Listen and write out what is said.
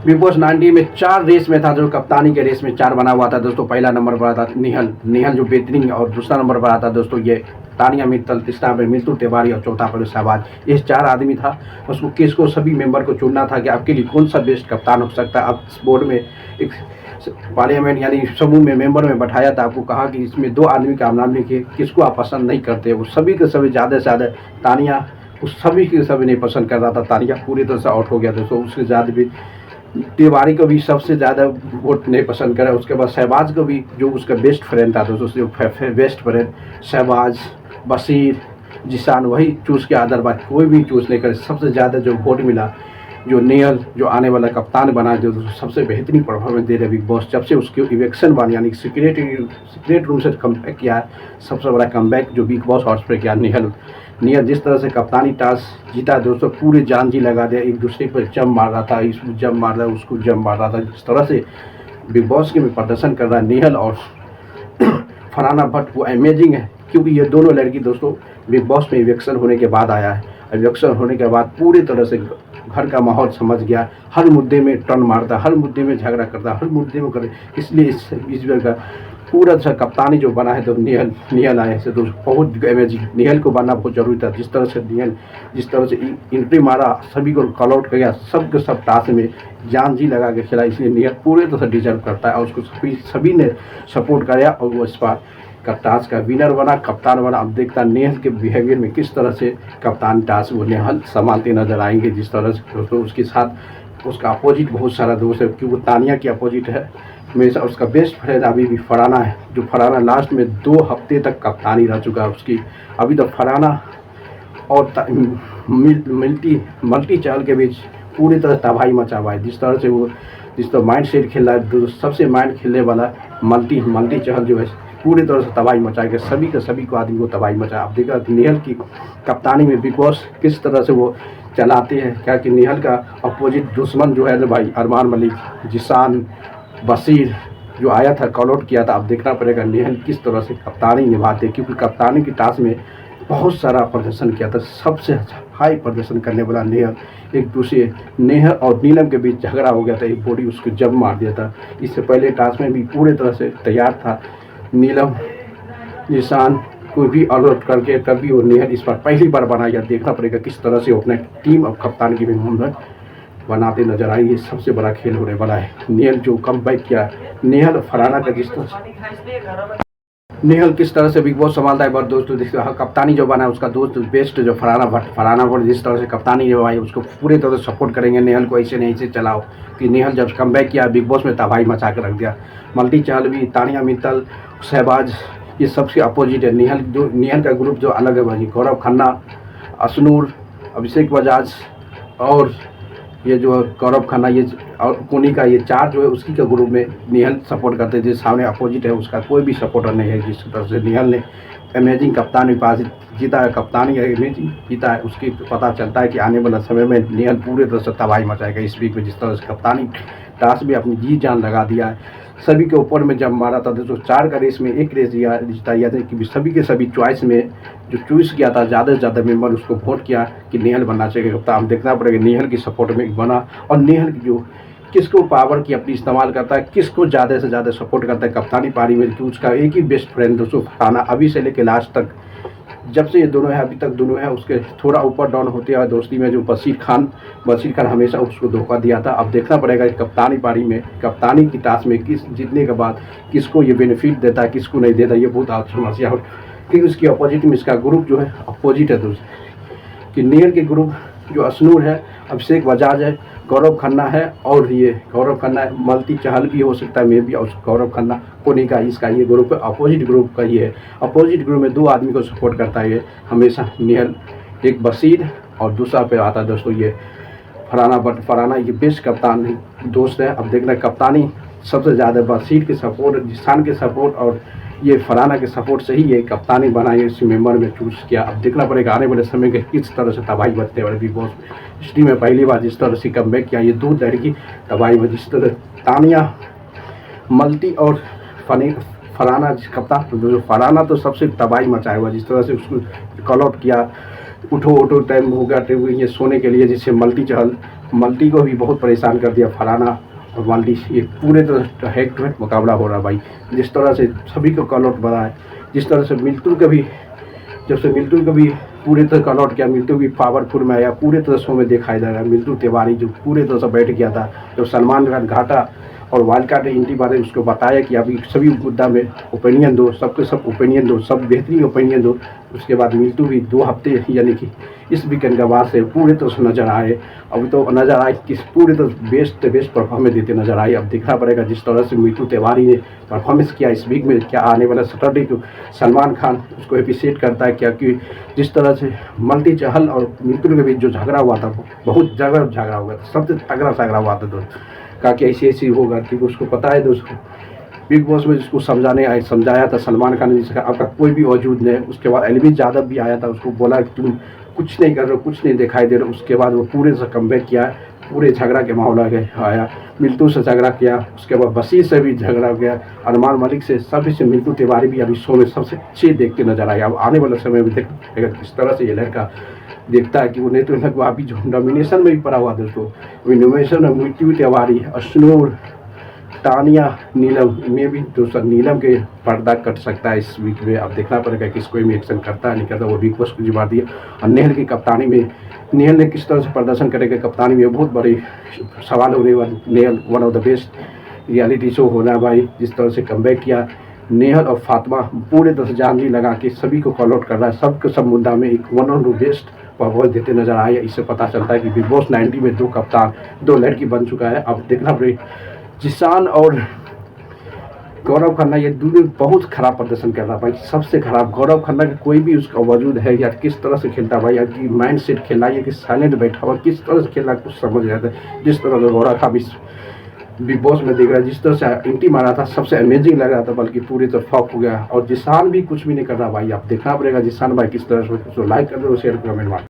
Big boss 90 में 4 race में था, जो कप्तानी के रेस में 4 बना हुआ था दोस्तों। पहला नंबर पर आता निहल जो बेहतरीन, और दूसरा नंबर पर आता दोस्तों ये तानिया मित्तल, तीसरा पे मितुल तिवारी और चौथा पर शहबाज। ये 4 आदमी था। उसको किसको सभी मेंबर को चुनना था कि आपके लिए कौन सा बेस्ट कप्तान हो सकता है। अब इस बोर्ड में एक पार्लियामेंट यानी समूह में मेंबर में बैठाया था, आपको कहा कि इसमें 2 आदमी का नाम लिखिए, किसको आप पसंद नहीं करते। वो सभी के सभी ज़्यादा से ज़्यादा तानिया, उस सभी के सभी नहीं पसंद कर रहा था। तानिया पूरी तरह से आउट हो गया दोस्तों। उसके ज़्यादा भी तिवारी को भी सबसे ज़्यादा वोट नहीं पसंद करा। उसके बाद शहबाज को भी, जो उसका बेस्ट फ्रेंड था दोस्तों, जो बेस्ट फ्रेंड शहबाज, बशीर, जिसान, वही चूज़ किया, अदरवाइज कोई भी चूज़ नहीं करे। सबसे ज़्यादा जो वोट मिला जो निहल, जो आने वाला कप्तान बना, जो सबसे बेहतरीन परफॉर्मेंस दे रहे बिग बॉस, जब से उसके इवेक्शन बन यानी सीक्रेट रूम से कमबैक किया है। सबसे बड़ा कमबैक जो बिग बॉस हाउस पे किया निहल जिस तरह से कप्तानी टास्क जीता दोस्तों, पूरे जान जी लगा दिया। एक दूसरे पर जम मार रहा था, इसको जम मार रहा था, उसको जम मार रहा था। जिस तरह से बिग बॉस के में प्रदर्शन कर रहा है निहल और फरहाना भट्ट, वो अमेजिंग है। क्योंकि ये दोनों लड़की दोस्तों बिग बॉस में इवेक्शन होने के बाद आया है। इवेक्शन होने के बाद पूरी तरह से घर का माहौल समझ गया। हर मुद्दे में टर्न मारता, हर मुद्दे में झगड़ा करता, हर मुद्दे में करे। इसलिए इस बार का पूरा सा कप्तानी जो बना है तो निहल आए से दोस्तों, बहुत अमेजिंग। निहल को बनना बहुत जरूरी था। जिस तरह से निहल जिस तरह से एंट्री मारा, सभी को कॉल आउट कर गया, सब के सब टास्क में जान जी लगा के खेला। इसलिए निहल पूरे तरह से डिजर्व करता है और उसको सभी ने सपोर्ट किया और वो इस बार का टास्क का विनर बना, कप्तान बना। अब देखता निहल के बिहेवियर में किस तरह से कप्तान टास्क वो निहल संभालते नजर आएंगे। जिस तरह से दोस्तों उसके साथ उसका अपोजिट बहुत सारा दोस्त है, क्योंकि तानिया की अपोजिट है हमेशा। उसका बेस्ट फ्रेंड अभी भी फरहाना है, जो फरहाना लास्ट में 2 हफ्ते तक कप्तानी रह चुका है उसकी। अभी तो फरहाना और मल्टी चाल के बीच पूरी तरह तबाही मचा हुआ है। जिस तरह माइंड सेट खेल रहा है, सबसे माइंड खेलने वाला मल्टी चहल जो है पूरी तरह से तबाही मचाएगा। सभी के सभी को आदमी को तबाही मचा। अब देखा निहल की कप्तानी में बिग बॉस किस तरह से वो चलाते हैं। क्या कि निहल का अपोजिट दुश्मन जो है ना भाई, अरमान मलिक, जिसान, बशीर जो आया था, कॉल आउट किया था। अब देखना पड़ेगा निहल किस तरह से कप्तानी निभाते, क्योंकि कप्तानी की टास्क में बहुत सारा प्रदर्शन किया था। सबसे हाई प्रदर्शन करने वाला निहल। एक दूसरे निहल और नीलम के बीच झगड़ा हो गया था, एक बॉडी उसको जब मार दिया था। इससे पहले टास्क में भी पूरी तरह से तैयार था नीलम, निशान कोई भी अलर्ट करके, तभी वो निहल इस बार पहली बार बनाया। देखना पड़ेगा किस तरह से वो अपने टीम और कप्तान की भी मेंबर बनाते नजर आएंगे। ये सबसे बड़ा खेल होने वाला है। निहल जो कमबैक किया, निहल फरहाना का निहल किस तरह से बिग बॉस संभालता है। बट दोस्तों देखिए कप्तानी जो बना है उसका दोस्त बेस्ट जो फरहाना भट्ट जिस तरह से कप्तानी जो भाई उसको पूरे तरह से सपोर्ट करेंगे। निहल को ऐसे नहीं ऐसे चलाओ, कि निहल जब कमबैक किया बिग बॉस में तबाही मचा कर रख दिया। मल्टी चाल भी, तानिया मित्तल, शहबाज, ये सबसे अपोजिट है। निहल का ग्रुप जो अलग है भाई, गौरव खन्ना, असनूर, अभिषेक बजाज और ये जो गौरव खन्ना ये और कोनी का, ये 4 जो है उसकी का ग्रुप में निहल सपोर्ट करते हैं। जिस सामने अपोजिट है उसका कोई भी सपोर्टर नहीं है। जिस तरह से निहल ने अमेजिंग कप्तानी पास जीता है, कप्तानी अमेजिंग जीता है, उसकी पता चलता है कि आने वाला समय में निहल पूरे तरह से तबाही मचाएगा इस वीक में। जिस तरह से कप्तानी टास्क में अपनी जी जान लगा दिया है, सभी के ऊपर में जब मारा था दोस्तों। 4 का रेस में 1 रेस जीता कि सभी के सभी चॉइस में जो चूज़ किया था, ज़्यादा से ज़्यादा मेंबर उसको वोट किया कि निहल बनना चाहिए कप्तान। हम देखना पड़ेगा निहल की सपोर्ट में बना, और निहल जो किसको पावर की अपनी इस्तेमाल करता है, किसको ज़्यादा से ज़्यादा सपोर्ट करता है कप्तानी पारी में। कि उसका एक ही बेस्ट फ्रेंड दोस्तों फरहाना, अभी से लेकर लास्ट तक, जब से ये दोनों है अभी तक दोनों है, उसके थोड़ा ऊपर डाउन होते हैं दोस्ती में जो बशीर खान हमेशा उसको धोखा दिया था। अब देखना पड़ेगा कप्तानी पारी में, कप्तानी की टास्क में किस जीतने के बाद किसको ये बेनिफिट देता है, किसको नहीं देता। ये बहुत समस्या हो, क्योंकि उसकी अपोजिट में इसका ग्रुप जो है अपोजिट है दोस्तों। कि निहल के ग्रुप जो असनूर है, अभिषेक बजाज है, गौरव खन्ना है, और ये गौरव खन्ना मल्टी चहल भी हो सकता है, मे भी, और गौरव खन्ना कोनी का, इसका ये ग्रुप है। अपोजिट ग्रुप का ये है। अपोजिट ग्रुप में 2 आदमी को सपोर्ट करता है ये हमेशा निहल, एक बशीर और दूसरा पे आता है दोस्तों ये फरहाना भट्ट। फरहाना ये बेस्ट कप्तान दोस्त है। अब देखना कप्तानी सबसे ज़्यादा बशीर के सपोर्ट, जिसान के सपोर्ट और ये फरहाना के सपोर्ट से ही ये कप्तानी बनाई, इस मेंबर में चूज़ किया। अब देखना पड़ेगा आने वाले समय के किस तरह से तबाही बचते वाले बिग बॉस हिस्ट्री में पहली बार जिस तरह से कमबैक किया। ये 2 लड़की तबाही में, जिस तरह तानिया, मल्टी और फरहाना कप्तान, जो फरहाना तो सबसे तबाही मचाया हुआ। जिस तरह से उसको कॉल आउट किया, उठो टाइम हो गया ये सोने के लिए, जिससे मल्टी चहल मल्टी को भी बहुत परेशान कर दिया फरहाना और मल्टी। ये पूरे तरह हेड टू हेड मुकाबला हो रहा भाई। जिस तरह से सभी को कॉल आउट बना है, जिस तरह से मिल्टू का भी, जब से मिल्टू का भी पूरे तरह कॉल आउट किया, मिल्टू भी पावरफुल में आया, पूरे तरह शो में दिखाई दे रहा है। मिल्टू तिवारी जो पूरे तरह से बैठ गया था, जब सलमान खान घाटा और वाइल्ड कार्ड एंट्री बारे उसको बताया कि अभी सभी मुद्दा में ओपिनियन दो, सबके सब ओपिनियन दो, सब बेहतरीन ओपिनियन दो। उसके बाद मिल्टू भी 2 हफ्ते यानी कि इस वीकेंड के बाद से पूरे तरह से नजर आए। अब तो नजर आए कि पूरे तरह बेस्ट परफॉर्मेंस देते नजर आए। अब देखना पड़ेगा जिस तरह से मिल्टू तिवारी ने परफॉर्मेंस किया इस वीक में, क्या आने वाला सैटरडे को सलमान खान उसको एप्रिशिएट करता है क्या। कि जिस तरह से मल्टी चहल और मिल्टू के बीच जो झगड़ा हुआ था, बहुत जगह झगड़ा हुआ था, सबसे तगड़ा झगड़ा हुआ था दोस्तों। कहा कि ऐसी होगा, क्योंकि उसको पता है दोस्तों बिग बॉस में जिसको समझाया था सलमान खान ने, जिसका आपका कोई भी वजूद नहीं। उसके बाद एलवी यादव भी आया था, उसको बोला कि तुम कुछ नहीं कर रहे हो, कुछ नहीं दिखाई दे रहा। उसके बाद वो पूरे से कमबैक किया, पूरे झगड़ा के माहौल आया। मिल्टू से झगड़ा किया, उसके बाद बशीर से भी झगड़ा गया, अरमान मलिक से, सभी से। मिल्टू तिवारी भी अभी शो में सबसे अच्छे देखते नजर आए। अब आने वाले समय में देखेगा किस तरह से ये लड़का देखता है कि वो नहीं तो लगभग अभी जो नॉमिनेशन में भी पड़ा हुआ दोस्तों, नॉमिनेशन में मिल्टू तिवारी, अशनूर, तानिया, नीलम में भी दोस्तों नीलम के पर्दा कट सकता है इस वीक में। अब देखना पड़ेगा कि कोई भी एक्शन करता है नहीं करता। वो बिग बॉस को जिम्मा दिया। और नेहल की कप्तानी में, नेहल ने किस तरह से प्रदर्शन करेगा कप्तानी में, बहुत बड़ी सवाल होने वाली। Nehal one of the best reality show होना भाई। जिस तरह से कमबैक किया नेहल और फातिमा, पूरे तरह से जान जी लगा के सभी को कॉल आउट कर रहा है। सबके सब मुद्दा में एक one of the best performance देते नजर आए। इससे पता चलता है कि बिग बॉस 90 में 2 कप्तान 2 लड़की बन चुका है। अब देखना पड़ेगा जिशान और गौरव खन्ना, ये दोनों बहुत खराब प्रदर्शन कर रहा भाई, सबसे खराब। गौरव खन्ना का कोई भी उसका वजूद है या किस तरह से खेलता भाई, या कि माइंड सेट खेला या कि साइलेंट बैठा हुआ, किस तरह से खेला कुछ समझ नहीं आता। जिस तरह से गौरव का भी बिग बॉस में देख रहा है, जिस तरह से एंट्री मारा था सबसे अमेजिंग लग रहा था, बल्कि पूरी तरह फ्लॉप हो गया। और जिशान भी कुछ भी नहीं कर रहा भाई। आप देखना पड़ेगा जिशान भाई किस तरह से। लाइक कर दो, शेयर कमेंट मार।